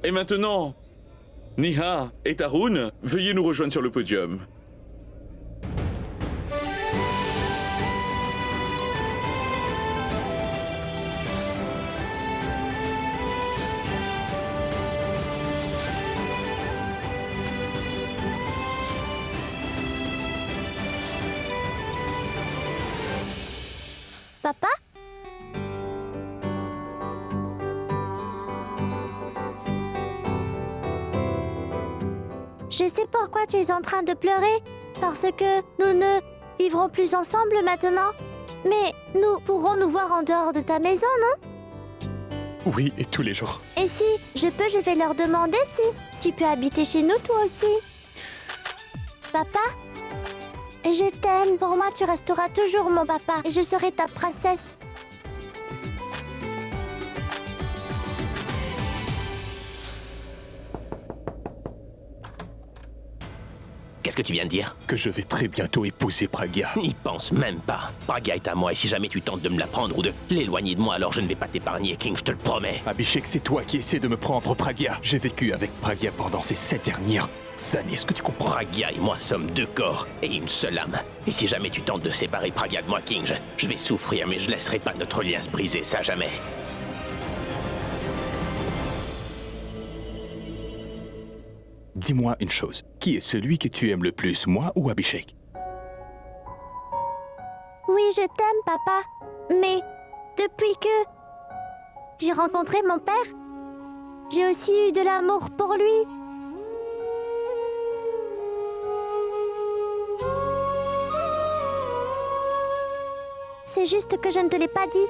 Et maintenant, Neha et Tarun, veuillez nous rejoindre sur le podium. Papa? Je sais pourquoi tu es en train de pleurer, parce que nous ne vivrons plus ensemble maintenant. Mais nous pourrons nous voir en dehors de ta maison, non? Oui, et tous les jours. Et si je peux, je vais leur demander si tu peux habiter chez nous toi aussi. Papa? Je t'aime. Pour moi, tu resteras toujours mon papa et je serai ta princesse. Qu'est-ce que tu viens de dire? Que je vais très bientôt épouser Pragya. N'y pense même pas. Pragya est à moi et si jamais tu tentes de me la prendre ou de l'éloigner de moi, alors je ne vais pas t'épargner, King, je te le promets. Abhishek, c'est toi qui essaies de me prendre Pragya. J'ai vécu avec Pragya pendant ces 7 dernières années, est-ce que tu comprends? Pragya et moi sommes 2 corps et une seule âme. Et si jamais tu tentes de séparer Pragya de moi, King, je vais souffrir, mais je laisserai pas notre lien se briser, ça jamais. Dis-moi une chose. Qui est celui que tu aimes le plus, moi ou Abhishek? Oui, je t'aime, papa. Mais depuis que j'ai rencontré mon père, j'ai aussi eu de l'amour pour lui. C'est juste que je ne te l'ai pas dit.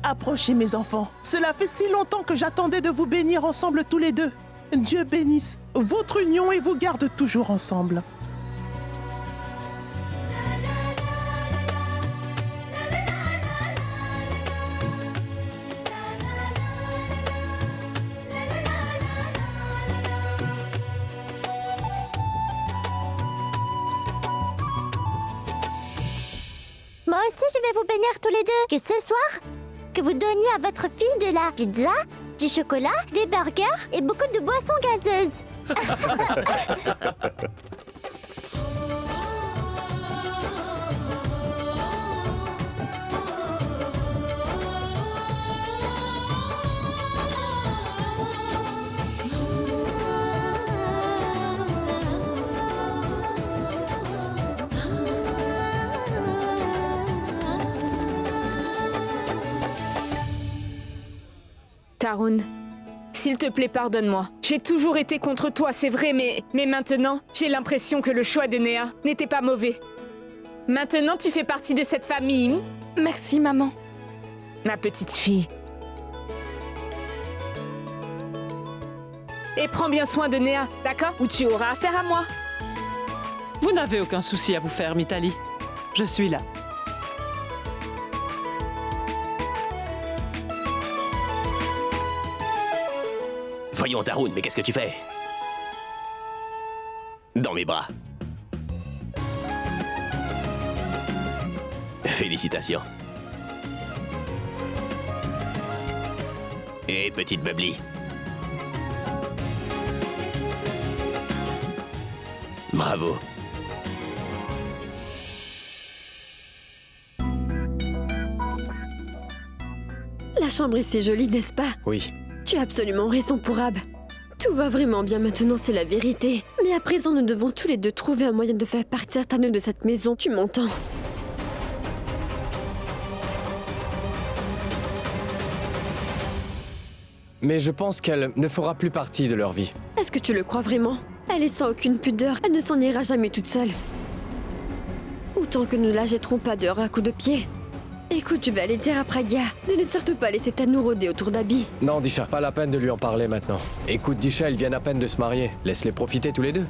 Approchez mes enfants. Cela fait si longtemps que j'attendais de vous bénir ensemble tous les deux. Dieu bénisse votre union et vous garde toujours ensemble. Moi aussi, je vais vous bénir tous les deux. Que ce soir, que vous donniez à votre fille de la pizza, du chocolat, des burgers et beaucoup de boissons gazeuses. Tarun, s'il te plaît, pardonne-moi. J'ai toujours été contre toi, c'est vrai, mais maintenant, j'ai l'impression que le choix de Neha n'était pas mauvais. Maintenant, tu fais partie de cette famille. Merci, maman. Ma petite fille. Et prends bien soin de Neha, d'accord? Ou tu auras affaire à moi. Vous n'avez aucun souci à vous faire, Mithali. Je suis là. Voyons, Tarun, mais qu'est-ce que tu fais? Dans mes bras. Félicitations. Et petite Bubbly. Bravo. La chambre est si jolie, n'est-ce pas? Oui. Tu as absolument raison pour Ab. Tout va vraiment bien maintenant, c'est la vérité. Mais à présent, nous devons tous les deux trouver un moyen de faire partir Tanu de cette maison. Tu m'entends? mais je pense qu'elle ne fera plus partie de leur vie. Est-ce que tu le crois vraiment? Elle est sans aucune pudeur, elle ne s'en ira jamais toute seule. Autant que nous ne la jetterons pas dehors à coups de pied. Écoute, je vais aller dire à Pragya de ne surtout pas laisser Tanu rôder autour d'Abby. Non, Disha, pas la peine de lui en parler maintenant. Écoute, Disha, ils viennent à peine de se marier. Laisse-les profiter tous les deux.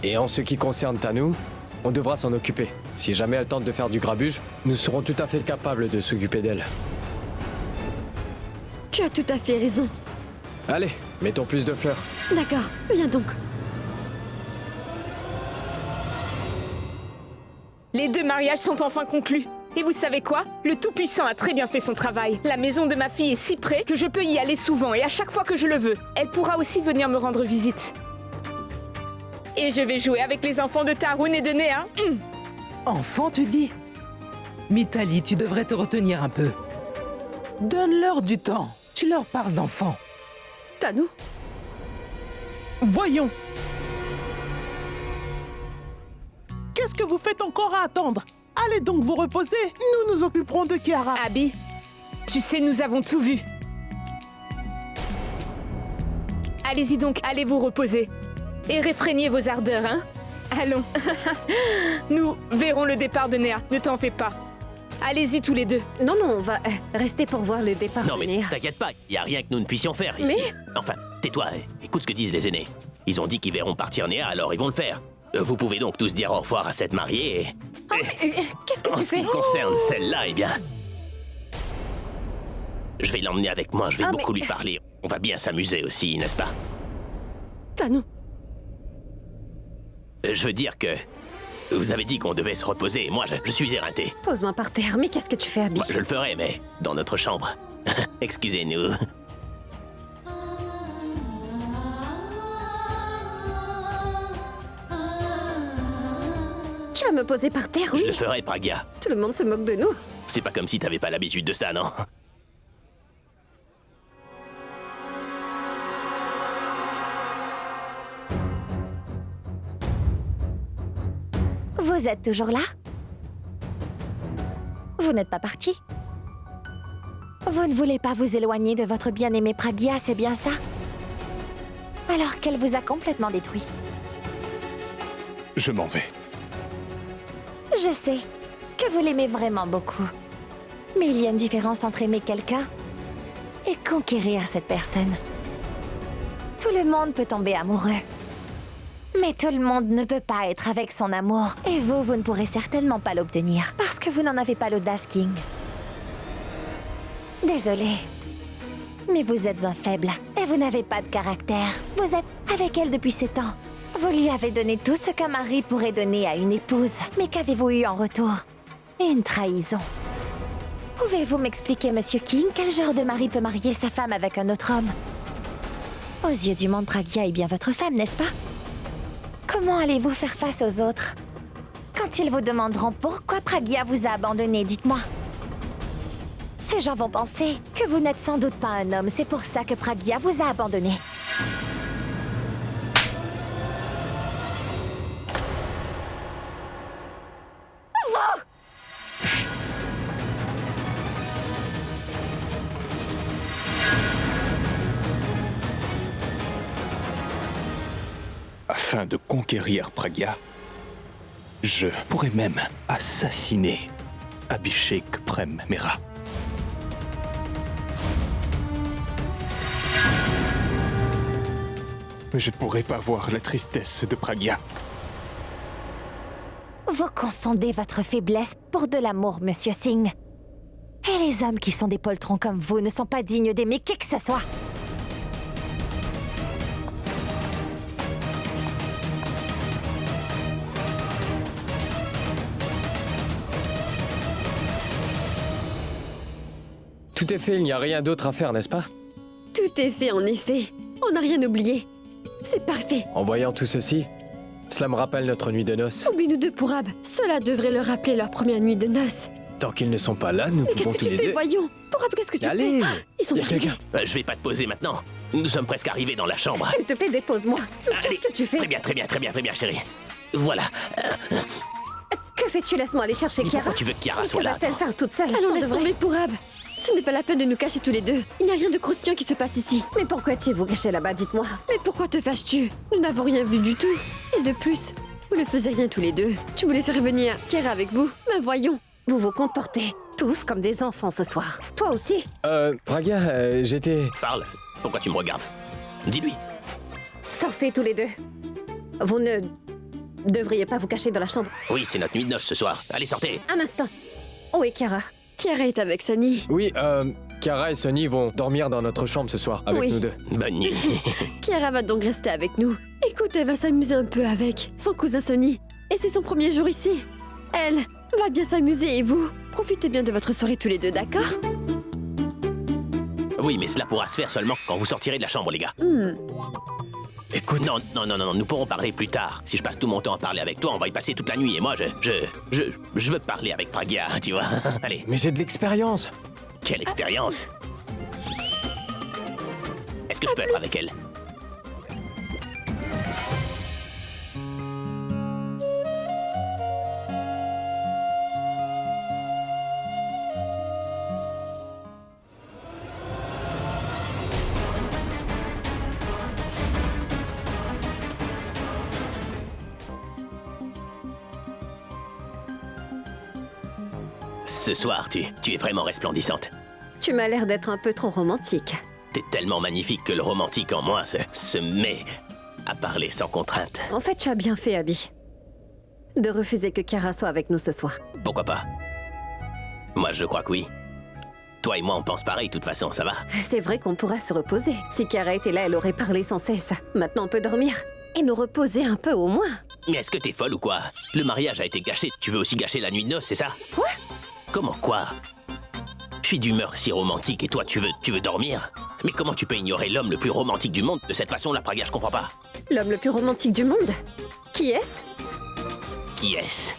Et en ce qui concerne Tanu, on devra s'en occuper. Si jamais elle tente de faire du grabuge, nous serons tout à fait capables de s'occuper d'elle. Tu as tout à fait raison. Allez, mettons plus de fleurs. D'accord, viens donc. Les 2 mariages sont enfin conclus. Et vous savez quoi? Le Tout-Puissant a très bien fait son travail. La maison de ma fille est si près que je peux y aller souvent et à chaque fois que je le veux. Elle pourra aussi venir me rendre visite. Et je vais jouer avec les enfants de Tarun et de Néa. Enfant, tu dis? Mitali, tu devrais te retenir un peu. Donne-leur du temps. Tu leur parles d'enfants. Tanu? Voyons. Qu'est-ce que vous faites encore à attendre? Allez donc vous reposer. Nous nous occuperons de Kiara. Abby, tu sais, nous avons tout vu. Allez-y donc, allez vous reposer. Et réfrénez vos ardeurs, hein? Allons. Nous verrons le départ de Néa, ne t'en fais pas. Allez-y tous les deux. Non, on va rester pour voir le départ Non de mais Néa. t'inquiète pas, y a rien que nous ne puissions faire ici. Enfin, tais-toi, écoute ce que disent les aînés. Ils ont dit qu'ils verront partir Néa, alors ils vont le faire. Vous pouvez donc tous dire au revoir à cette mariée et... Qu'est-ce que En tu ce qui fais? concerne celle-là, eh bien... Je vais l'emmener avec moi, je vais beaucoup lui parler. On va bien s'amuser aussi, n'est-ce pas? Tanu. Je veux dire que... Vous avez dit qu'on devait se reposer, et moi je suis éreinté. Pose-moi par terre, mais qu'est-ce que tu fais, Abby? Moi, je le ferai, mais dans notre chambre. Excusez-nous. Tu vas me poser par terre, oui? Je le ferai, Pragya. Tout le monde se moque de nous. C'est pas comme si t'avais pas l'habitude de ça, non? Vous êtes toujours là? Vous n'êtes pas parti? Vous ne voulez pas vous éloigner de votre bien-aimé Pragya, c'est bien ça? Alors qu'elle vous a complètement détruit. Je m'en vais. Je sais que vous l'aimez vraiment beaucoup. Mais il y a une différence entre aimer quelqu'un et conquérir cette personne. Tout le monde peut tomber amoureux. Mais tout le monde ne peut pas être avec son amour. Et vous ne pourrez certainement pas l'obtenir. Parce que vous n'en avez pas l'audace, King. Désolé. Mais vous êtes un faible. Et vous n'avez pas de caractère. Vous êtes avec elle depuis 7 ans. Vous lui avez donné tout ce qu'un mari pourrait donner à une épouse. Mais qu'avez-vous eu en retour? Une trahison. Pouvez-vous m'expliquer, Monsieur King, quel genre de mari peut marier sa femme avec un autre homme? Aux yeux du monde, Pragya est bien votre femme, n'est-ce pas? Comment allez-vous faire face aux autres? Quand ils vous demanderont pourquoi Pragya vous a abandonné, dites-moi. Ces gens vont penser que vous n'êtes sans doute pas un homme. C'est pour ça que Pragya vous a abandonné. Afin de conquérir Pragya, je pourrais même assassiner Abhishek Prem Mera. Mais je ne pourrais pas voir la tristesse de Pragya. Vous confondez votre faiblesse pour de l'amour, Monsieur Singh. Et les hommes qui sont des poltrons comme vous ne sont pas dignes d'aimer qui que ce soit. Tout est fait, il n'y a rien d'autre à faire, n'est-ce pas? Tout est fait, en effet. On n'a rien oublié. C'est parfait. En voyant tout ceci, cela me rappelle notre nuit de noces. Oublie-nous deux pour Ab. Cela devrait leur rappeler leur première nuit de noces. Tant qu'ils ne sont pas là, nous Mais qu'est-ce pouvons que tous tu les fais, deux... voyons? Pour Ab, qu'est-ce que tu Allez, fais? Ils sont y a arrivés. quelqu'un. Je vais pas te poser maintenant. Nous sommes presque arrivés dans la chambre. S'il te plaît, dépose-moi. Allez, Qu'est-ce que tu fais? Très bien, chérie. Voilà. Que fais-tu? Laisse-moi aller chercher Kiara. Pourquoi tu veux que Kiara soit Que là? va-t-elle faire toute seule? Allons, On laisse devrait- tomber pour Ab. Ce n'est pas la peine de nous cacher tous les deux. Il n'y a rien de croustillant qui se passe ici. Mais pourquoi étiez-vous caché là-bas, dites-moi? Mais pourquoi te fâches-tu? Nous n'avons rien vu du tout. Et de plus, vous ne faisiez rien tous les deux. Tu voulais faire venir Kiara avec vous. Ben voyons. Vous vous comportez tous comme des enfants ce soir. Toi aussi? Pragia, j'étais... Parle. Pourquoi tu me regardes? Dis-lui. Sortez tous les deux. Vous ne devriez pas vous cacher dans la chambre. Oui, c'est notre nuit de noces ce soir. Allez, sortez. Un instant. Où est Kiara? Kiara est avec Sunny. Oui, Kiara et Sunny vont dormir dans notre chambre ce soir, avec Oui. nous deux. Bonne nuit. Kiara va donc rester avec nous. Écoute, elle va s'amuser un peu avec son cousin Sunny. Et c'est son premier jour ici. Elle va bien s'amuser et vous, profitez bien de votre soirée tous les deux, d'accord? Oui, mais cela pourra se faire seulement quand vous sortirez de la chambre, les gars. Écoute, non, nous pourrons parler plus tard. Si je passe tout mon temps à parler avec toi, on va y passer toute la nuit. Et moi, je veux parler avec Pragia, tu vois. Allez. Mais j'ai de l'expérience. Quelle expérience. Est-ce que je peux être avec elle? Ce soir, tu es vraiment resplendissante. Tu m'as l'air d'être un peu trop romantique. T'es tellement magnifique que le romantique en moi se met à parler sans contrainte. En fait, tu as bien fait, Abby, de refuser que Kiara soit avec nous ce soir. Pourquoi pas? Moi, je crois que oui. Toi et moi, on pense pareil, de toute façon, ça va? C'est vrai qu'on pourra se reposer. Si Kiara était là, elle aurait parlé sans cesse. Maintenant, on peut dormir. Et nous reposer un peu au moins. Mais est-ce que t'es folle ou quoi? Le mariage a été gâché. Tu veux aussi gâcher la nuit de noces, c'est ça? Quoi? Comment quoi? Je suis d'humeur si romantique et toi, tu veux dormir? Mais comment tu peux ignorer l'homme le plus romantique du monde de cette façon-là, Praga? Je comprends pas. L'homme le plus romantique du monde? Qui est-ce? Qui est-ce?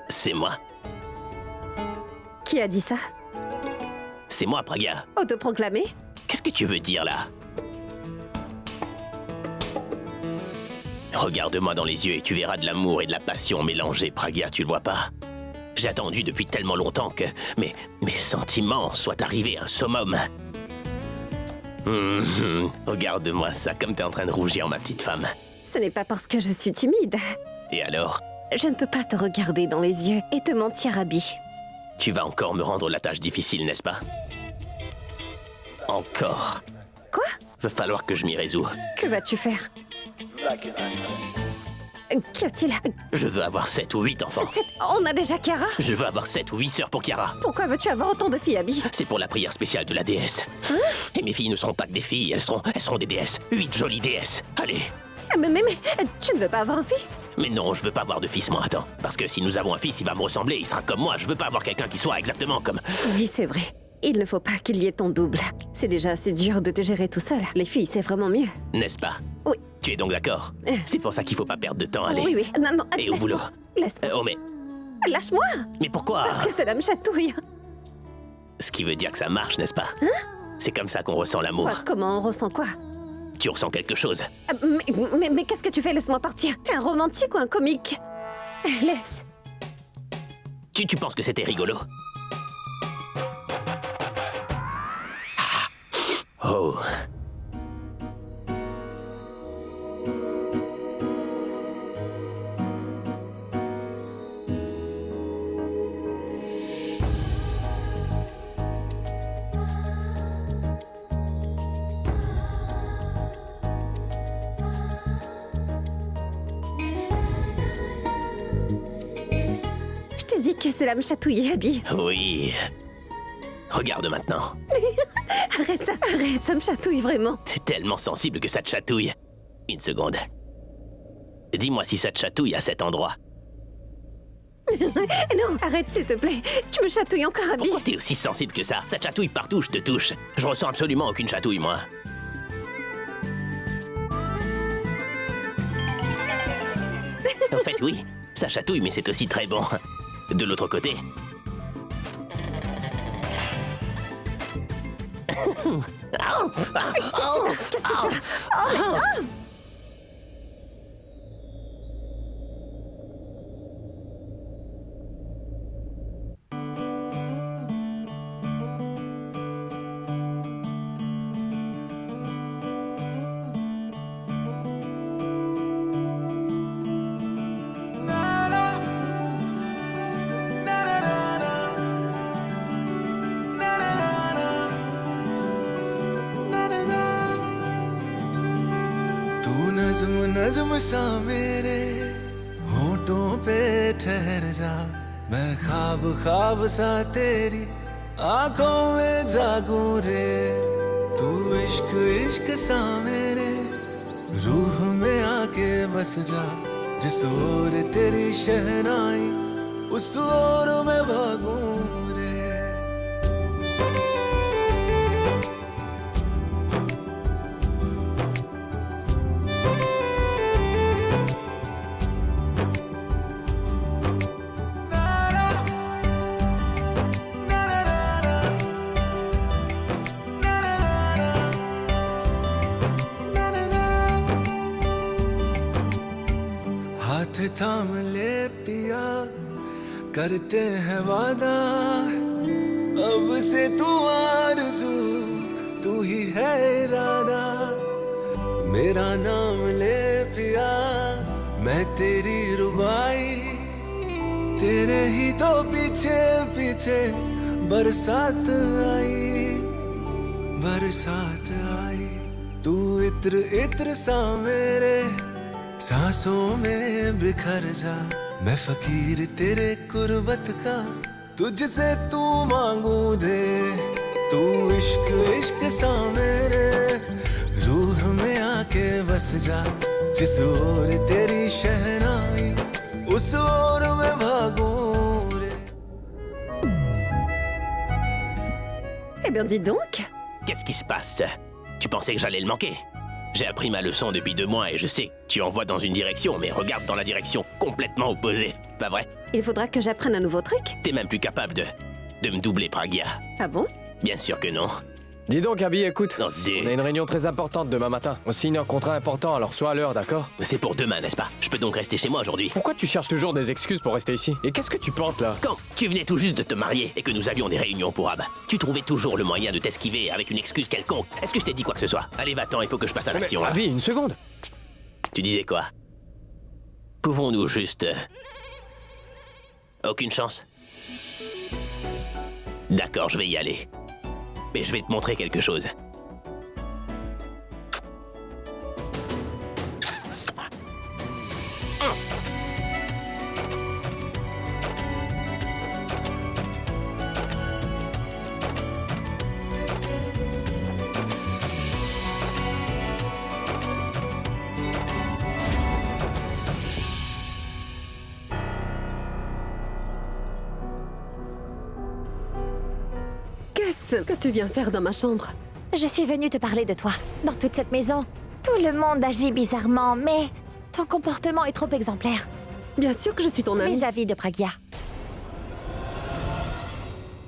C'est moi. Qui a dit ça? C'est moi, Praga. Autoproclamé? Qu'est-ce que tu veux dire, là? Regarde-moi dans les yeux et tu verras de l'amour et de la passion mélangés, Praga, tu le vois pas? J'ai attendu depuis tellement longtemps que mes sentiments soient arrivés à un summum. Regarde-moi ça, comme t'es en train de rougir, ma petite femme. Ce n'est pas parce que je suis timide. Et alors? Je ne peux pas te regarder dans les yeux et te mentir, Abby. Tu vas encore me rendre la tâche difficile, n'est-ce pas? Encore. Quoi? Va falloir que je m'y résous. Que vas-tu faire? Qu'y a-t-il? Je veux avoir 7 ou 8 enfants. On a déjà Kiara? Je veux avoir 7 ou 8 sœurs pour Kiara. Pourquoi veux-tu avoir autant de filles, Abby? C'est pour la prière spéciale de la déesse. Et mes filles ne seront pas que des filles, elles seront des déesses. 8 jolies déesses. Allez. Mais tu ne veux pas avoir un fils? Mais non, je veux pas avoir de fils, moi, attends. Parce que si nous avons un fils, il va me ressembler, il sera comme moi. Je veux pas avoir quelqu'un qui soit exactement comme... Oui, c'est vrai. Il ne faut pas qu'il y ait ton double. C'est déjà assez dur de te gérer tout seul. Les filles, c'est vraiment mieux. N'est-ce pas? Oui. Tu es donc d'accord? C'est pour ça qu'il faut pas perdre de temps, allez. Oui. Non, et au boulot. Laisse-moi. Oh, mais... Lâche-moi! Mais pourquoi? Parce que cela me chatouille. Ce qui veut dire que ça marche, n'est-ce pas? C'est comme ça qu'on ressent l'amour. Quoi, comment on ressent quoi? Tu ressens quelque chose? Mais qu'est-ce que tu fais? Laisse-moi partir. T'es un romantique ou un comique? Laisse. Tu penses que c'était rigolo? Oh. Je t'ai dit que cela me chatouillait, Abby. Oui. Regarde maintenant. Arrête, ça me chatouille vraiment. T'es tellement sensible que ça te chatouille. Une seconde. Dis-moi si ça te chatouille à cet endroit. Non, arrête s'il te plaît. Tu me chatouilles encore, Abby. Pourquoi t'es aussi sensible que ça? Ça te chatouille partout où je te touche. Je ressens absolument aucune chatouille, moi. En fait, oui, ça chatouille, mais c'est aussi très bon. De l'autre côté... Qu'est-ce que tu as? नज़्म सा मेरे होठों पे ठहर जा, मैं ख्वाब ख्वाब सा तेरी आंखों में जागूं रे। तू इश्क इश्क सा मेरे रूह में आके बस जा, जिस ओर तेरी शहनाई उस ओर मैं भागूं रे। हाथ थाम ले पिया, करते हैं वादा, अब से तू आरज़ू तू ही है इरादा। मेरा नाम ले पिया, मैं तेरी रुबाई, तेरे ही तो पीछे पीछे बरसात आई, बरसात आई। तू इत्र इत्र सा मेरे सांसों में बिखर जा, मैं फकीर तेरे कुर्बत का, तुझसे तू मांगू दे। तू इश्क इश्क सा मेरे रूह में आके बस जा, जिस ओर तेरी शहनाई उस ओर मैं भागूं रे। Eh bien, dis donc. Qu'est-ce qui se passe? Tu pensais que j'allais le manquer? J'ai appris ma leçon depuis 2 mois et je sais que tu envoies dans une direction, mais regarde dans la direction complètement opposée. Pas vrai? Il faudra que j'apprenne un nouveau truc. T'es même plus capable de me doubler, Pragya. Ah bon? Bien sûr que non. Dis donc, Abby, écoute. Non, zut. On a une réunion très importante demain matin. On signe un contrat important, alors sois à l'heure, d'accord? C'est pour demain, n'est-ce pas? Je peux donc rester chez moi aujourd'hui. Pourquoi tu cherches toujours des excuses pour rester ici? Et qu'est-ce que tu plantes là? Quand tu venais tout juste de te marier et que nous avions des réunions pour Ab, tu trouvais toujours le moyen de t'esquiver avec une excuse quelconque. Est-ce que je t'ai dit quoi que ce soit? Allez, va-t'en, il faut que je passe à l'action. Mais, Abby, une seconde. Tu disais quoi? Pouvons-nous juste... Aucune chance? D'accord, je vais y aller. Mais je vais te montrer quelque chose. Qu'est-ce que tu viens faire dans ma chambre? Je suis venue te parler de toi. Dans toute cette maison, tout le monde agit bizarrement, mais ton comportement est trop exemplaire. Bien sûr que je suis ton amie. Vis-à-vis de Pragya.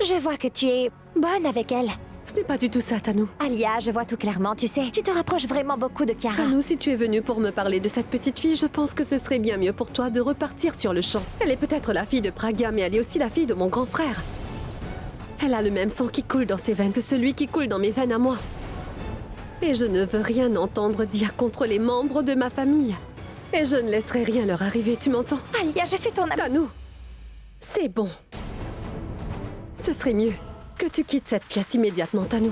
Je vois que tu es bonne avec elle. Ce n'est pas du tout ça, Tanu. Alia, je vois tout clairement, tu sais. Tu te rapproches vraiment beaucoup de Kiara. Tanu, si tu es venue pour me parler de cette petite fille, je pense que ce serait bien mieux pour toi de repartir sur le champ. Elle est peut-être la fille de Pragya, mais elle est aussi la fille de mon grand frère. Elle a le même sang qui coule dans ses veines que celui qui coule dans mes veines à moi. Et je ne veux rien entendre dire contre les membres de ma famille. Et je ne laisserai rien leur arriver, tu m'entends? Alia, je suis ton amie. Tanu, c'est bon. Ce serait mieux que tu quittes cette pièce immédiatement, Tanu.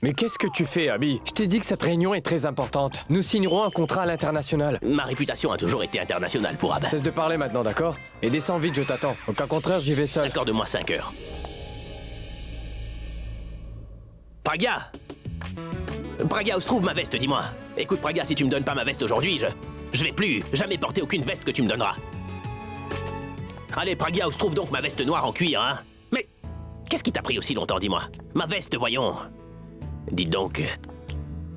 Mais qu'est-ce que tu fais, Abby? Je t'ai dit que cette réunion est très importante. Nous signerons un contrat à l'international. Ma réputation a toujours été internationale pour Ab. Cesse de parler maintenant, d'accord? Et descends vite, je t'attends. Au cas contraire, j'y vais seul. Accorde-moi 5 heures. Pragya! Pragya, où se trouve ma veste, dis-moi? Écoute, Pragya, si tu me donnes pas ma veste aujourd'hui, je vais plus jamais porter aucune veste que tu me donneras. Allez, Pragya, où se trouve donc ma veste noire en cuir, hein? Mais qu'est-ce qui t'a pris aussi longtemps, dis-moi? Ma veste, voyons. Dites donc,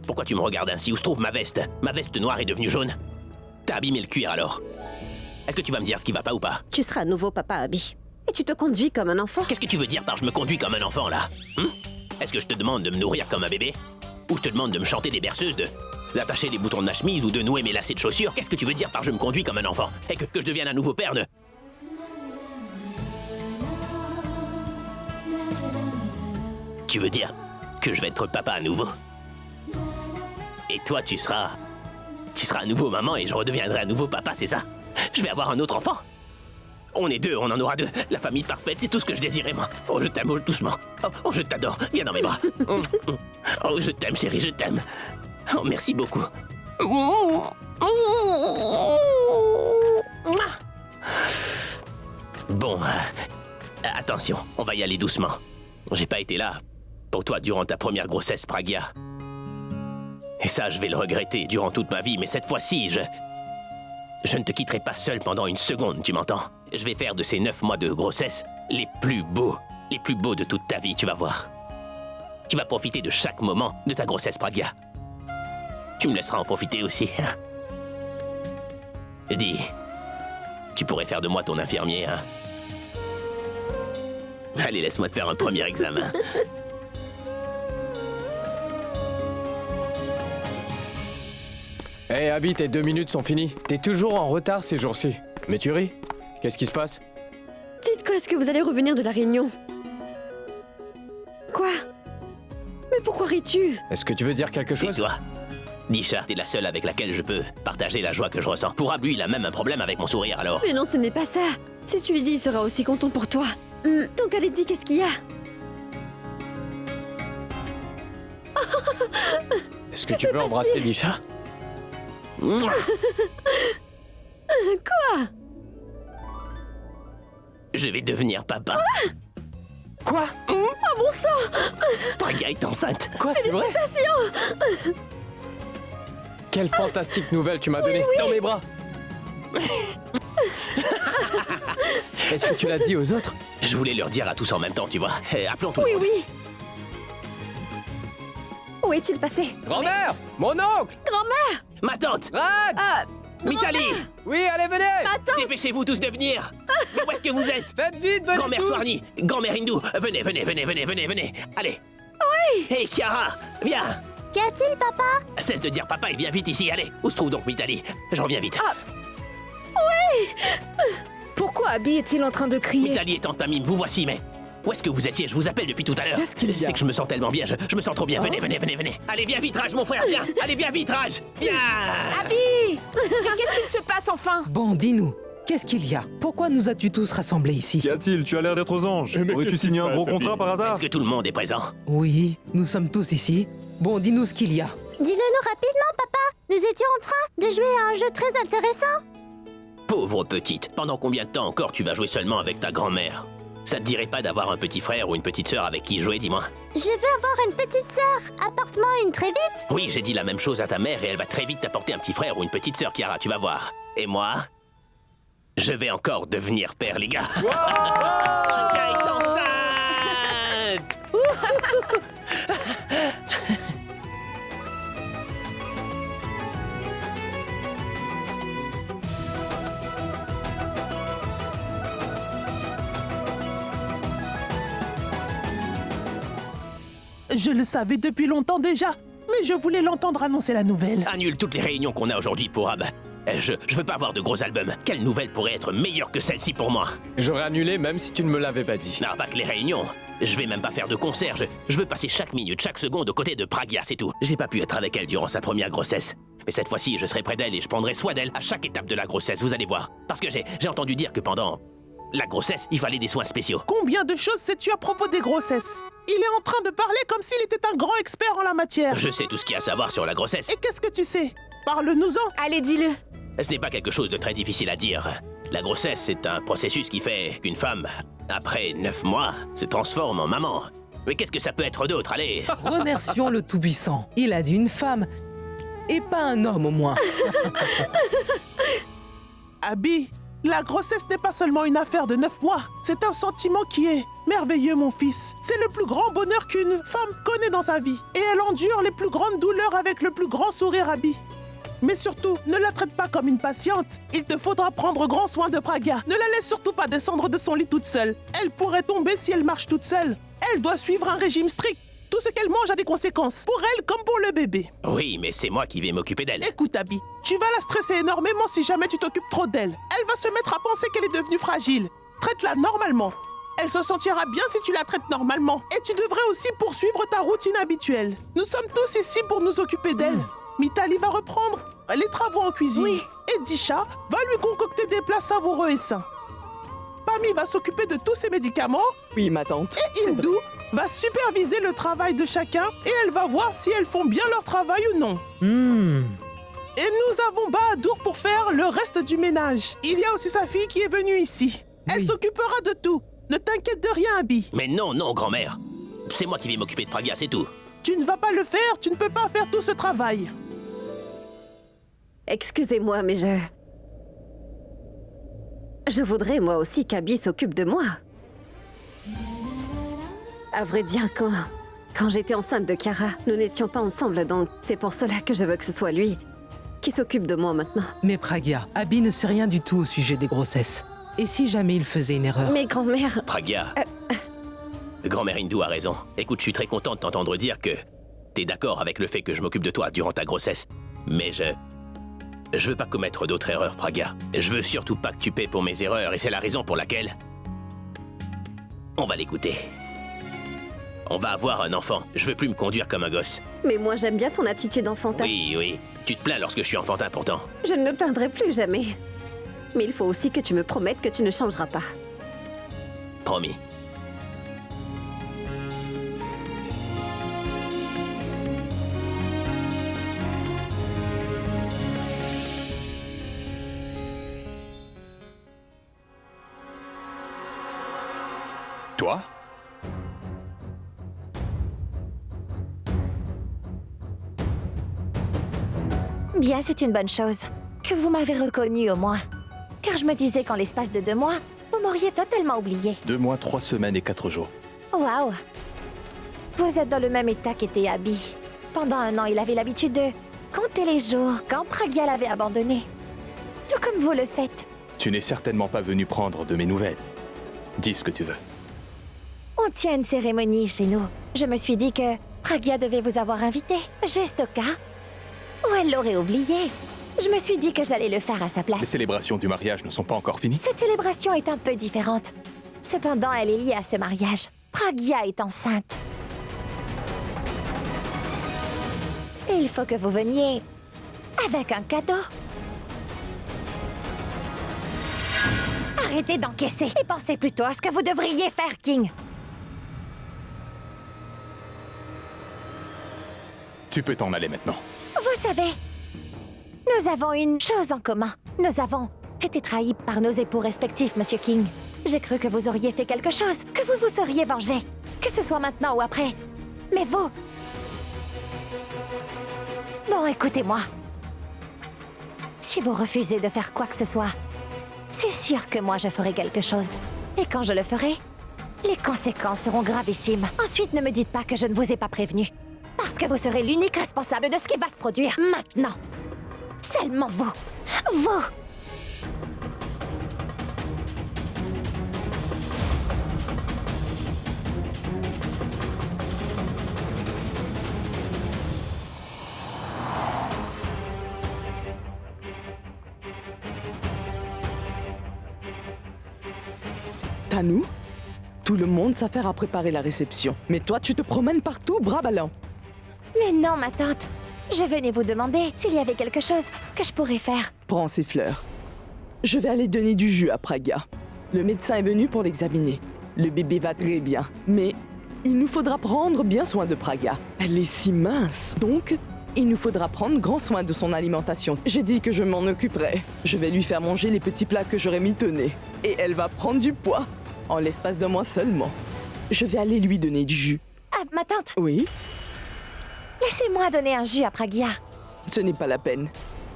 pourquoi tu me regardes ainsi? Où se trouve ma veste? Ma veste noire est devenue jaune. T'as abîmé le cuir alors? Est-ce que tu vas me dire ce qui va pas ou pas? Tu seras à nouveau papa, Abby. Et tu te conduis comme un enfant. Qu'est-ce que tu veux dire par je me conduis comme un enfant, là? Est-ce que je te demande de me nourrir comme un bébé? Ou je te demande de me chanter des berceuses, d'attacher les boutons de ma chemise ou de nouer mes lacets de chaussures? Qu'est-ce que tu veux dire par je me conduis comme un enfant? Et que je devienne un nouveau père ne... Tu veux dire que je vais être papa à nouveau? Et toi, tu seras à nouveau maman et je redeviendrai à nouveau papa, c'est ça? Je vais avoir un autre enfant? On est deux, on en aura deux. La famille parfaite, c'est tout ce que je désirais, moi. Oh, je t'aime, oh, doucement. Oh, je t'adore. Viens dans mes bras. Oh, je t'aime, chérie, je t'aime. Oh, merci beaucoup. Bon, attention, on va y aller doucement. J'ai pas été là pour toi durant ta première grossesse, Pragya. Et ça, je vais le regretter durant toute ma vie, mais cette fois-ci, je ne te quitterai pas seul pendant une seconde, tu m'entends? Je vais faire de ces 9 mois de grossesse les plus beaux de toute ta vie, tu vas voir. Tu vas profiter de chaque moment de ta grossesse, Pragya. Tu me laisseras en profiter aussi. Dis, tu pourrais faire de moi ton infirmier, hein? Allez, laisse-moi te faire un premier examen. Hé, Abby, tes 2 minutes sont finies. T'es toujours en retard ces jours-ci. Mais tu ris? Qu'est-ce qui se passe? Dites quand est-ce que vous allez revenir de la réunion? Quoi? Mais pourquoi ris-tu? Est-ce que tu veux dire quelque chose? Tais-toi. Disha, t'es la seule avec laquelle je peux partager la joie que je ressens. Pour Ab, lui, il a même un problème avec mon sourire, alors... Mais non, ce n'est pas ça. Si tu lui dis, il sera aussi content pour toi. Donc allez, dis, qu'est-ce qu'il y a? Est-ce que tu veux embrasser Disha? Quoi? Je vais devenir papa. Quoi? Ah bon sang! Pragya est enceinte. Quoi, c'est vrai? Félicitations! Quelle fantastique nouvelle tu m'as donnée dans mes bras. Est-ce que tu l'as dit aux autres? Je voulais leur dire à tous en même temps, tu vois. Appelons tout Oui, le monde. oui. Où est-il passé? Grand-mère! Mon oncle! Grand-mère! Ma tante! Rad! Mitali! Oui, allez, venez! Attends! Dépêchez-vous tous de venir! Mais où est-ce que vous êtes? Faites vite, venez Grand-mère tous. Swarni, grand-mère Hindou, venez, venez. Allez! Oui! Hé, Chiara, viens! Qu'y a-t-il, papa? Cesse de dire papa et viens vite ici, allez! Où se trouve donc Mitali? Je reviens vite. Pourquoi Abby est-il en train de crier? Mitali et tante Mamim, vous voici, mais... Où est-ce que vous étiez? Je vous appelle depuis tout à l'heure. Qu'est-ce qu'il y a? C'est que je me sens tellement bien, je me sens trop bien. Venez. Allez, viens vite, Raj, mon frère, viens! Allez, viens vite, Raj! Viens! Abby! Mais qu'est-ce qu'il se passe enfin? Bon, dis-nous, qu'est-ce qu'il y a? Pourquoi nous as-tu tous rassemblés ici? Qu'y a-t-il? Tu as l'air d'être aux anges. Aurais-tu signé un gros contrat par hasard? Est-ce que tout le monde est présent? Oui, nous sommes tous ici. Bon, dis-nous ce qu'il y a. Dis-le-nous rapidement, papa. Nous étions en train de jouer à un jeu très intéressant. Pauvre petite, pendant combien de temps encore tu vas jouer seulement avec ta grand-mère? Ça te dirait pas d'avoir un petit frère ou une petite sœur avec qui jouer, dis-moi? Je veux avoir une petite sœur. Apporte-moi une très vite. Oui, j'ai dit la même chose à ta mère et elle va très vite t'apporter un petit frère ou une petite sœur, Chiara, tu vas voir. Et moi, je vais encore devenir père, les gars. Pragya est enceinte! Je le savais depuis longtemps déjà, mais je voulais l'entendre annoncer la nouvelle. Annule toutes les réunions qu'on a aujourd'hui pour Ab. Je veux pas avoir de gros albums. Quelle nouvelle pourrait être meilleure que celle-ci pour moi? J'aurais annulé même si tu ne me l'avais pas dit. Non, pas que les réunions. Je vais même pas faire de concert. Je veux passer chaque minute, chaque seconde aux côtés de Pragya, c'est tout. J'ai pas pu être avec elle durant sa première grossesse. Mais cette fois-ci, je serai près d'elle et je prendrai soin d'elle à chaque étape de la grossesse, vous allez voir. Parce que j'ai entendu dire que pendant la grossesse, il fallait des soins spéciaux. Combien de choses sais-tu à propos des grossesses? Il est en train de parler comme s'il était un grand expert en la matière. Je sais tout ce qu'il y a à savoir sur la grossesse. Et qu'est-ce que tu sais? Parle-nous-en. Allez, dis-le. Ce n'est pas quelque chose de très difficile à dire. La grossesse, c'est un processus qui fait qu'une femme, après 9 mois, se transforme en maman. Mais qu'est-ce que ça peut être d'autre? Allez! Remercions le Tout-Puissant. Il a dit une femme, et pas un homme au moins. Abby, la grossesse n'est pas seulement une affaire de 9 mois. C'est un sentiment qui est merveilleux, mon fils. C'est le plus grand bonheur qu'une femme connaît dans sa vie. Et elle endure les plus grandes douleurs avec le plus grand sourire, Abby. Mais surtout, ne la traite pas comme une patiente. Il te faudra prendre grand soin de Pragya. Ne la laisse surtout pas descendre de son lit toute seule. Elle pourrait tomber si elle marche toute seule. Elle doit suivre un régime strict. Tout ce qu'elle mange a des conséquences, pour elle comme pour le bébé. Oui, mais c'est moi qui vais m'occuper d'elle. Écoute, Abby, tu vas la stresser énormément si jamais tu t'occupes trop d'elle. Elle va se mettre à penser qu'elle est devenue fragile. Traite-la normalement. Elle se sentira bien si tu la traites normalement. Et tu devrais aussi poursuivre ta routine habituelle. Nous sommes tous ici pour nous occuper d'elle. Mitali va reprendre les travaux en cuisine. Oui. Et Disha va lui concocter des plats savoureux et sains. Mami va s'occuper de tous ces médicaments. Oui, ma tante. Et Hindou va superviser le travail de chacun et elle va voir si elles font bien leur travail ou non. Et nous avons Bahadur pour faire le reste du ménage. Il y a aussi sa fille qui est venue ici. Elle s'occupera de tout. Ne t'inquiète de rien, Abby. Mais non, non, grand-mère. C'est moi qui vais m'occuper de Pragya, c'est tout. Tu ne vas pas le faire, tu ne peux pas faire tout ce travail. Excusez-moi, mais je voudrais moi aussi qu'Abby s'occupe de moi. À vrai dire, quand j'étais enceinte de Kiara, nous n'étions pas ensemble, donc c'est pour cela que je veux que ce soit lui qui s'occupe de moi maintenant. Mais Pragya, Abby ne sait rien du tout au sujet des grossesses. Et si jamais il faisait une erreur? Mais grand-mère... Pragya, grand-mère Hindou a raison. Écoute, je suis très content de t'entendre dire que t'es d'accord avec le fait que je m'occupe de toi durant ta grossesse. Mais je veux pas commettre d'autres erreurs, Pragya. Je veux surtout pas que tu paies pour mes erreurs, et c'est la raison pour laquelle... On va l'écouter. On va avoir un enfant. Je veux plus me conduire comme un gosse. Mais moi j'aime bien ton attitude enfantin. Oui, oui. Tu te plains lorsque je suis enfantin pourtant. Je ne me plaindrai plus jamais. Mais il faut aussi que tu me promettes que tu ne changeras pas. Promis. Toi? Bien, c'est une bonne chose. Que vous m'avez reconnue au moins. Car je me disais qu'en l'espace de 2 mois, vous m'auriez totalement oublié. 2 mois, 3 semaines et 4 jours. Waouh! Vous êtes dans le même état qu'était Abby. Pendant 1 an, il avait l'habitude de compter les jours quand Pragya l'avait abandonné. Tout comme vous le faites. Tu n'es certainement pas venu prendre de mes nouvelles. Dis ce que tu veux. On tient une cérémonie chez nous. Je me suis dit que Pragya devait vous avoir invité, juste au cas où elle l'aurait oublié. Je me suis dit que j'allais le faire à sa place. Les célébrations du mariage ne sont pas encore finies? Cette célébration est un peu différente. Cependant, elle est liée à ce mariage. Pragya est enceinte. Et il faut que vous veniez avec un cadeau. Arrêtez d'encaisser et pensez plutôt à ce que vous devriez faire, King. Tu peux t'en aller maintenant. Vous savez, nous avons une chose en commun. Nous avons été trahis par nos époux respectifs, Monsieur King. J'ai cru que vous auriez fait quelque chose, que vous vous seriez vengé. Que ce soit maintenant ou après. Mais vous... Bon, écoutez-moi. Si vous refusez de faire quoi que ce soit, c'est sûr que moi je ferai quelque chose. Et quand je le ferai, les conséquences seront gravissimes. Ensuite, ne me dites pas que je ne vous ai pas prévenu. Parce que vous serez l'unique responsable de ce qui va se produire maintenant. Seulement vous. Vous. Tanou, tout le monde s'affaire à préparer la réception. Mais toi, tu te promènes partout, bras ballants. Mais non, ma tante. Je venais vous demander s'il y avait quelque chose que je pourrais faire. Prends ces fleurs. Je vais aller donner du jus à Pragya. Le médecin est venu pour l'examiner. Le bébé va très bien, mais il nous faudra prendre bien soin de Pragya. Elle est si mince, donc il nous faudra prendre grand soin de son alimentation. J'ai dit que je m'en occuperai. Je vais lui faire manger les petits plats que j'aurai mitonnés. Et elle va prendre du poids, en l'espace d'un mois seulement. Je vais aller lui donner du jus. Ah, ma tante. Oui? Laissez-moi donner un jus à Pragya. Ce n'est pas la peine.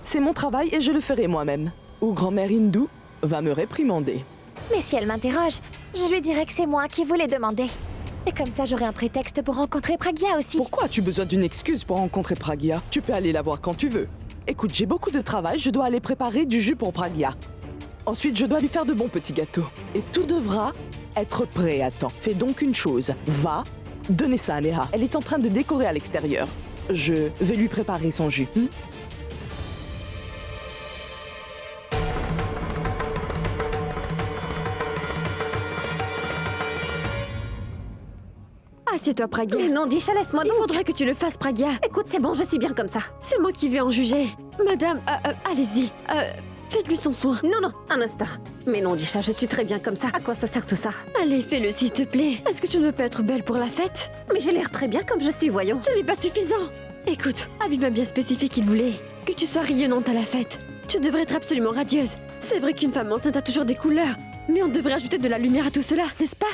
C'est mon travail et je le ferai moi-même. Ou grand-mère Hindou va me réprimander. Mais si elle m'interroge, je lui dirai que c'est moi qui vous l'ai demandé. Et comme ça, j'aurai un prétexte pour rencontrer Pragya aussi. Pourquoi as-tu besoin d'une excuse pour rencontrer Pragya? Tu peux aller la voir quand tu veux. Écoute, j'ai beaucoup de travail, je dois aller préparer du jus pour Pragya. Ensuite, je dois lui faire de bons petits gâteaux. Et tout devra être prêt à temps. Fais donc une chose. Va donner ça à Neha. Elle est en train de décorer à l'extérieur. Je vais lui préparer son jus. Assieds-toi, Pragya. Mais non, Disha, laisse-moi donc. Il faudrait que tu le fasses, Pragya. Écoute, c'est bon, je suis bien comme ça. C'est moi qui vais en juger. Madame, allez-y. Faites-lui son soin. Non, non, un instant. Mais non, Disha, je suis très bien comme ça. À quoi ça sert tout ça? Allez, fais-le s'il te plaît. Est-ce que tu ne veux pas être belle pour la fête? Mais j'ai l'air très bien comme je suis, voyons. Ce n'est pas suffisant. Écoute, Abby m'a bien spécifié qu'il voulait que tu sois rayonnante à la fête. Tu devrais être absolument radieuse. C'est vrai qu'une femme enceinte a toujours des couleurs, mais on devrait ajouter de la lumière à tout cela, n'est-ce pas?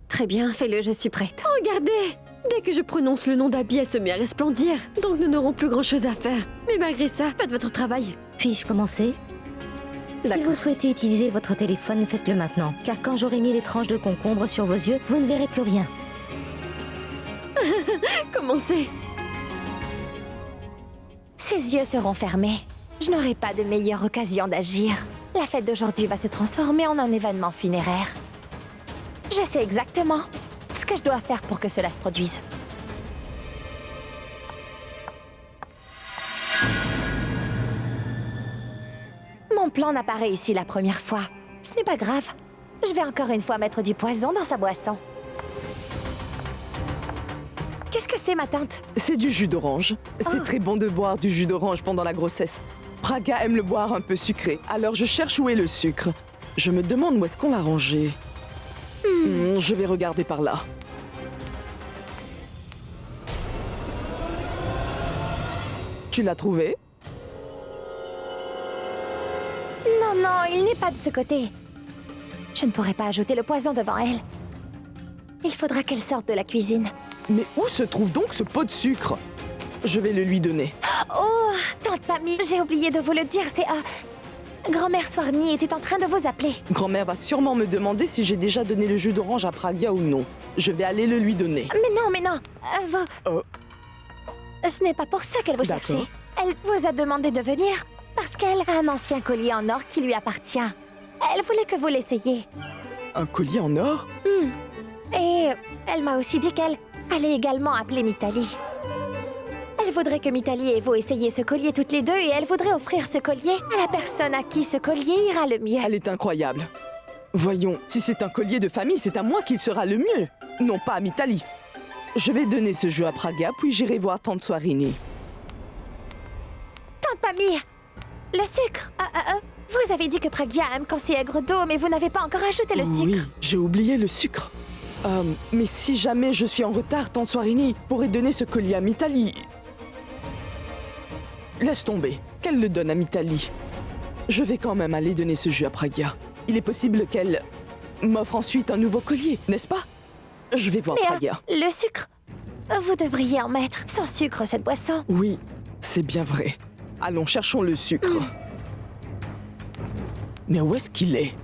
Très bien, fais-le, je suis prête. Regardez! Dès que je prononce le nom d'Abby, elle se met à resplendir. Donc nous n'aurons plus grand-chose à faire. Mais malgré ça, faites votre travail. Puis-je commencer? Si vous souhaitez utiliser votre téléphone, faites-le maintenant. Car quand j'aurai mis les tranches de concombre sur vos yeux, vous ne verrez plus rien. Commencez. Ses yeux seront fermés. Je n'aurai pas de meilleure occasion d'agir. La fête d'aujourd'hui va se transformer en un événement funéraire. Je sais exactement ce que je dois faire pour que cela se produise. Mon plan n'a pas réussi la première fois. Ce n'est pas grave. Je vais encore une fois mettre du poison dans sa boisson. Qu'est-ce que c'est, ma tante? C'est du jus d'orange. C'est très bon de boire du jus d'orange pendant la grossesse. Praga aime le boire un peu sucré, alors je cherche où est le sucre. Je me demande où est-ce qu'on l'a rangé. Je vais regarder par là. Tu l'as trouvé? Non, non, il n'est pas de ce côté. Je ne pourrai pas ajouter le poison devant elle. Il faudra qu'elle sorte de la cuisine. Mais où se trouve donc ce pot de sucre? Je vais le lui donner. Oh, tante Pammy, j'ai oublié de vous le dire, c'est... Grand-mère Swarny était en train de vous appeler. Grand-mère va sûrement me demander si j'ai déjà donné le jus d'orange à Praga ou non. Je vais aller le lui donner. Mais non, Ce n'est pas pour ça qu'elle vous cherchait. Elle vous a demandé de venir parce qu'elle a un ancien collier en or qui lui appartient. Elle voulait que vous l'essayiez. Un collier en or? Et elle m'a aussi dit qu'elle allait également appeler Mitali. Elle voudrait que Mitali et vous essayiez ce collier toutes les deux et elle voudrait offrir ce collier à la personne à qui ce collier ira le mieux. Elle est incroyable. Voyons, si c'est un collier de famille, c'est à moi qu'il sera le mieux, non pas à Mitali. Je vais donner ce jeu à Praga, puis j'irai voir Tante Swarini. Tante Pammy, le sucre. Vous avez dit que Pragia aime quand c'est aigre d'eau, mais vous n'avez pas encore ajouté le sucre. Oui, j'ai oublié le sucre. Mais si jamais je suis en retard, Tante Swarini pourrait donner ce collier à Mitali. Laisse tomber, qu'elle le donne à Mitali. Je vais quand même aller donner ce jus à Pragia. Il est possible qu'elle m'offre ensuite un nouveau collier, n'est-ce pas? Je vais voir Pragia. Le sucre, vous devriez en mettre. Sans sucre, cette boisson. Oui, c'est bien vrai. Allons, cherchons le sucre. Mais où est-ce qu'il est?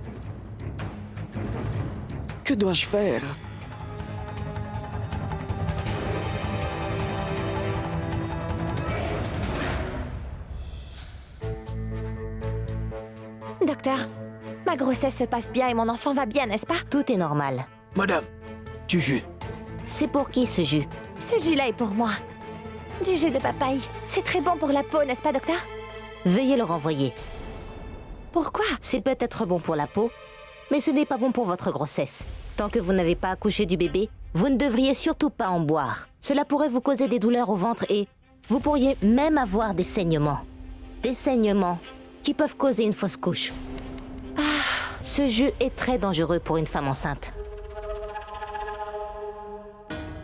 Que dois-je faire? Docteur, ma grossesse se passe bien et mon enfant va bien, n'est-ce pas? Tout est normal. Madame, du jus. C'est pour qui ce jus? Ce jus-là est pour moi. Du jus de papaye. C'est très bon pour la peau, n'est-ce pas, docteur? Veuillez le renvoyer. Pourquoi? C'est peut-être bon pour la peau, mais ce n'est pas bon pour votre grossesse. Tant que vous n'avez pas accouché du bébé, vous ne devriez surtout pas en boire. Cela pourrait vous causer des douleurs au ventre et vous pourriez même avoir des saignements. Des saignements qui peuvent causer une fausse couche. Ce jus est très dangereux pour une femme enceinte.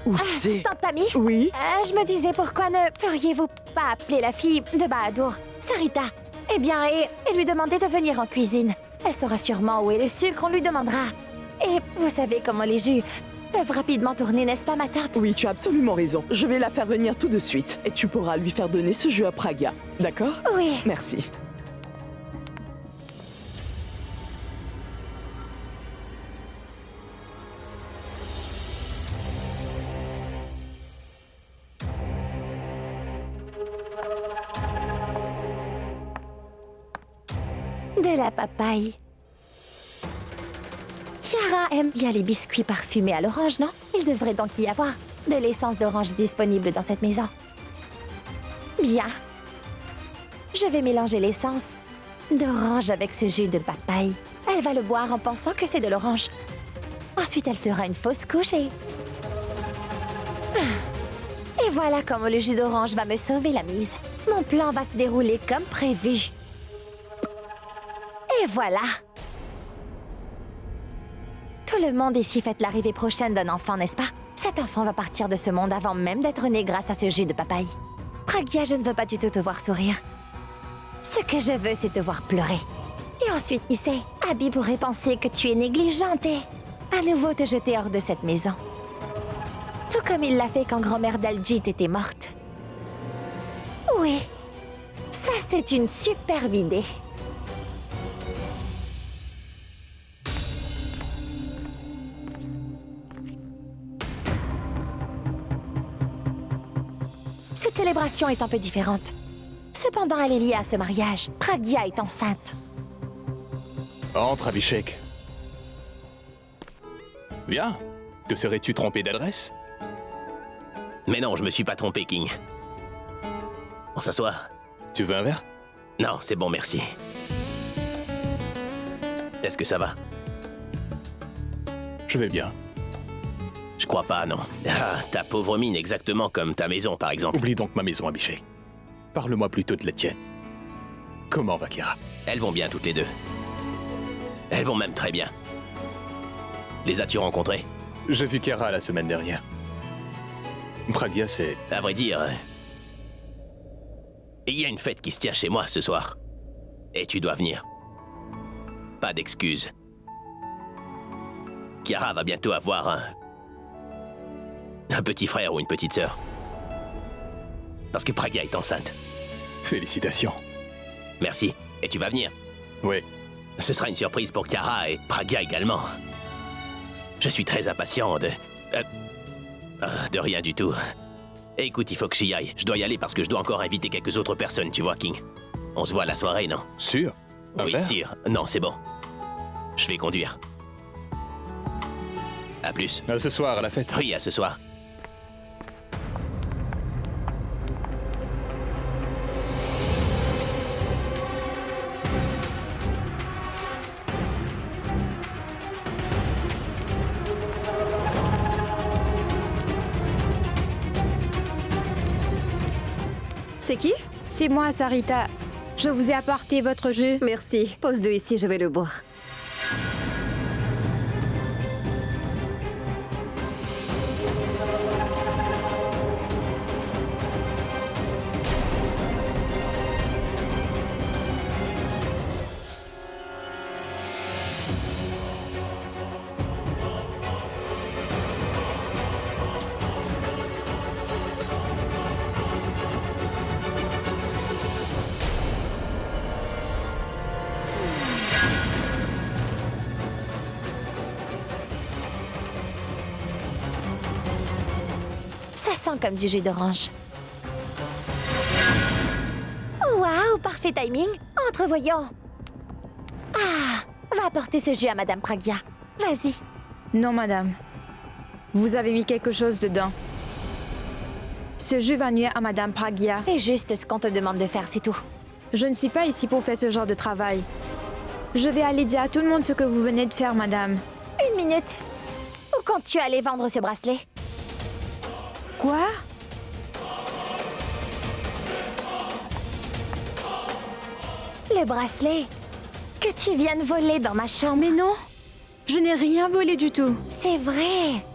Où c'est? Tante Pammy? Oui? Je me disais, pourquoi ne feriez-vous pas appeler la fille de Bahadur, Sarita? Eh bien, et lui demander de venir en cuisine. Elle saura sûrement où est le sucre, on lui demandera. Et vous savez comment les jus peuvent rapidement tourner, n'est-ce pas, ma tante? Oui, tu as absolument raison. Je vais la faire venir tout de suite. Et tu pourras lui faire donner ce jus à Praga. D'accord? Oui. Merci. De la papaye. Chiara aime bien les biscuits parfumés à l'orange, non? Il devrait donc y avoir de l'essence d'orange disponible dans cette maison. Bien. Je vais mélanger l'essence d'orange avec ce jus de papaye. Elle va le boire en pensant que c'est de l'orange. Ensuite, elle fera une fausse couche et voilà comment le jus d'orange va me sauver la mise. Mon plan va se dérouler comme prévu. Et voilà. Tout le monde ici fête l'arrivée prochaine d'un enfant, n'est-ce pas? Cet enfant va partir de ce monde avant même d'être né grâce à ce jus de papaye. Pragya, je ne veux pas du tout te voir sourire. Ce que je veux, c'est te voir pleurer. Et ensuite, qui sait, Abby pourrait penser que tu es négligente et à nouveau te jeter hors de cette maison. Tout comme il l'a fait quand grand-mère Daljit était morte. Oui, ça c'est une superbe idée. Cette célébration est un peu différente. Cependant, elle est liée à ce mariage. Pragya est enceinte. Entre, Abhishek. Bien. Te serais-tu trompé d'adresse? Mais non, je me suis pas trompé, King. On s'assoit. Tu veux un verre? Non, c'est bon, merci. Est-ce que ça va? Je vais bien. Je crois pas, non. Ah, ta pauvre mine, exactement comme ta maison, par exemple. Oublie donc ma maison, Abhishek. Parle-moi plutôt de la tienne. Comment va Kira? Elles vont bien toutes les deux. Elles vont même très bien. Les as-tu rencontrées? J'ai vu Kira la semaine dernière. Pragya, c'est... À vrai dire... Il y a une fête qui se tient chez moi ce soir. Et tu dois venir. Pas d'excuses. Kiara va bientôt avoir un petit frère ou une petite sœur. Parce que Pragya est enceinte. Félicitations. Merci. Et tu vas venir? Oui. Ce sera une surprise pour Kiara et Pragya également. Je suis très impatient de rien du tout. Écoute, il faut que j'y aille. Je dois y aller parce que je dois encore inviter quelques autres personnes, tu vois, King. On se voit à la soirée, non? Sûr? Oui, sûr. Non, c'est bon. Je vais conduire. À plus. À ce soir, à la fête. Oui, à ce soir. C'est qui? C'est moi, Sarita. Je vous ai apporté votre jus. Merci. Pose-le ici, je vais le boire. Ça sent comme du jus d'orange. Waouh, parfait timing. Entre, voyons. Ah, va apporter ce jus à Madame Pragya. Vas-y. Non, madame. Vous avez mis quelque chose dedans. Ce jus va nuire à Madame Pragya. Fais juste ce qu'on te demande de faire, c'est tout. Je ne suis pas ici pour faire ce genre de travail. Je vais aller dire à tout le monde ce que vous venez de faire, madame. Une minute. Où comptes-tu aller vendre ce bracelet? Quoi? Le bracelet que tu viens de voler dans ma chambre. Mais non, je n'ai rien volé du tout. C'est vrai.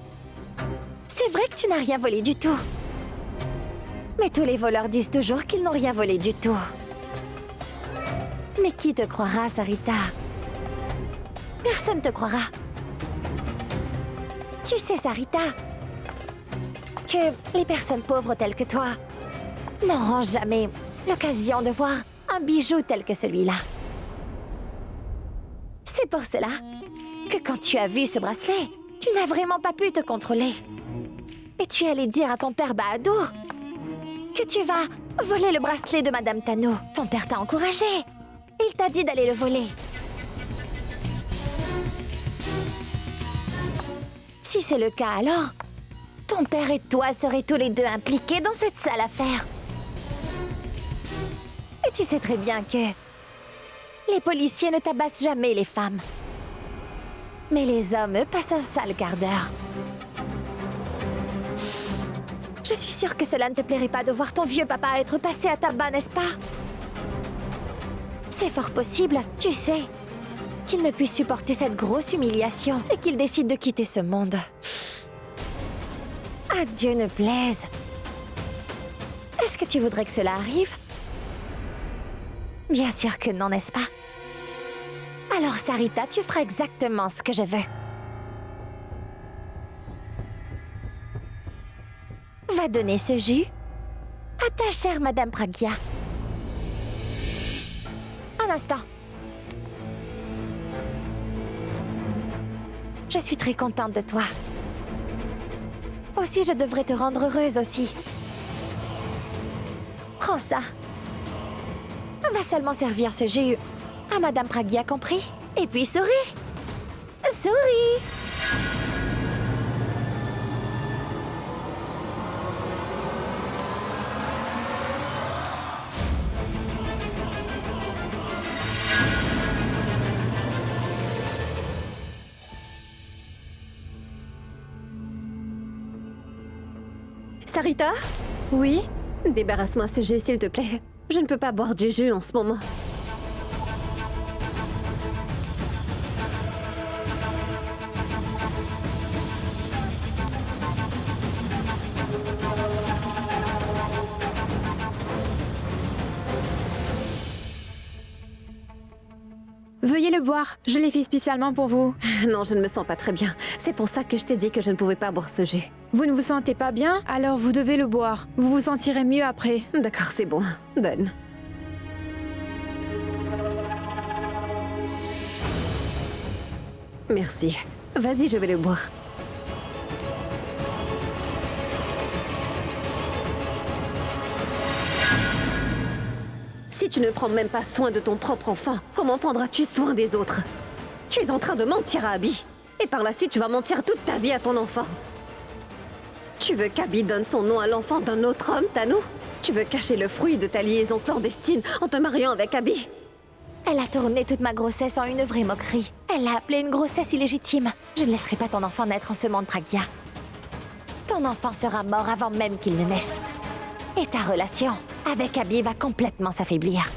C'est vrai que tu n'as rien volé du tout. Mais tous les voleurs disent toujours qu'ils n'ont rien volé du tout. Mais qui te croira, Sarita? Personne te croira. Tu sais, Sarita, que les personnes pauvres telles que toi n'auront jamais l'occasion de voir un bijou tel que celui-là. C'est pour cela que quand tu as vu ce bracelet, tu n'as vraiment pas pu te contrôler. Et tu es allé dire à ton père Bahadur que tu vas voler le bracelet de Madame Tano. Ton père t'a encouragé. Il t'a dit d'aller le voler. Si c'est le cas alors, ton père et toi seraient tous les deux impliqués dans cette sale affaire. Et tu sais très bien que les policiers ne tabassent jamais les femmes. Mais les hommes, eux, passent un sale quart d'heure. Je suis sûre que cela ne te plairait pas de voir ton vieux papa être passé à tabac, n'est-ce pas? C'est fort possible, tu sais, qu'il ne puisse supporter cette grosse humiliation et qu'il décide de quitter ce monde. À Dieu ne plaise. Est-ce que tu voudrais que cela arrive? Bien sûr que non, n'est-ce pas? Alors, Sarita, tu feras exactement ce que je veux. Va donner ce jus à ta chère Madame Pragya. Un instant. Je suis très contente de toi. Aussi, je devrais te rendre heureuse aussi. Prends ça. Va seulement servir ce jus à Madame Pragya, compris? Et puis souris. Souris. Sarita? Oui? Débarrasse-moi ce jus, s'il te plaît. Je ne peux pas boire du jus en ce moment. Veuillez le boire. Je l'ai fait spécialement pour vous. Non, je ne me sens pas très bien. C'est pour ça que je t'ai dit que je ne pouvais pas boire ce jus. Vous ne vous sentez pas bien? Alors vous devez le boire. Vous vous sentirez mieux après. D'accord, c'est bon. Donne. Merci. Vas-y, je vais le boire. Si tu ne prends même pas soin de ton propre enfant, comment prendras-tu soin des autres? Tu es en train de mentir à Abby. Et par la suite, tu vas mentir toute ta vie à ton enfant. Tu veux qu'Abby donne son nom à l'enfant d'un autre homme, Tanou? Tu veux cacher le fruit de ta liaison clandestine en te mariant avec Abby? Elle a tourné toute ma grossesse en une vraie moquerie. Elle l'a appelée une grossesse illégitime. Je ne laisserai pas ton enfant naître en ce monde, Pragya. Ton enfant sera mort avant même qu'il ne naisse. Et ta relation avec Abby va complètement s'affaiblir.